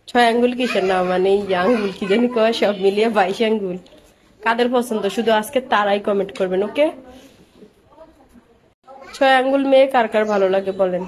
ছয় আঙ্গুল কিসের নাম মানে এই আঙ্গুল কি জানি কয় সব মিলিয়ে 22 আঙ্গুল। কাদের পছন্দ শুধু আজকে তারাই কমেন্ট করবেন, ওকে? ছয় আঙ্গুল মেয়ে কার কার ভালো লাগে বলেন।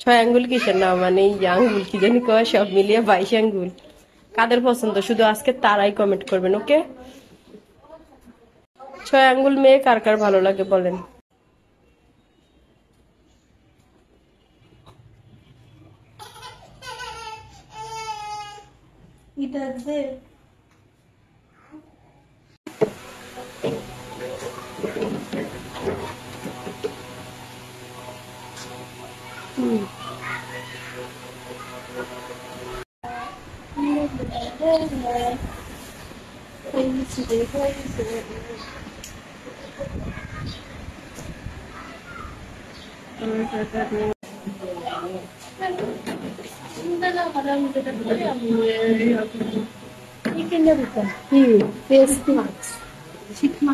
ছয় আঙ্গুল কিসের নাম মানে এই আঙ্গুল কি জানি কয় সব মিলিয়ে 22 আঙ্গুল। কাদের পছন্দ শুধু আজকে তারাই কমেন্ট করবেন, ওকে? ছয় আঙ্গুল মেয়ে কার কার ভালো লাগে বলেন। Chicken,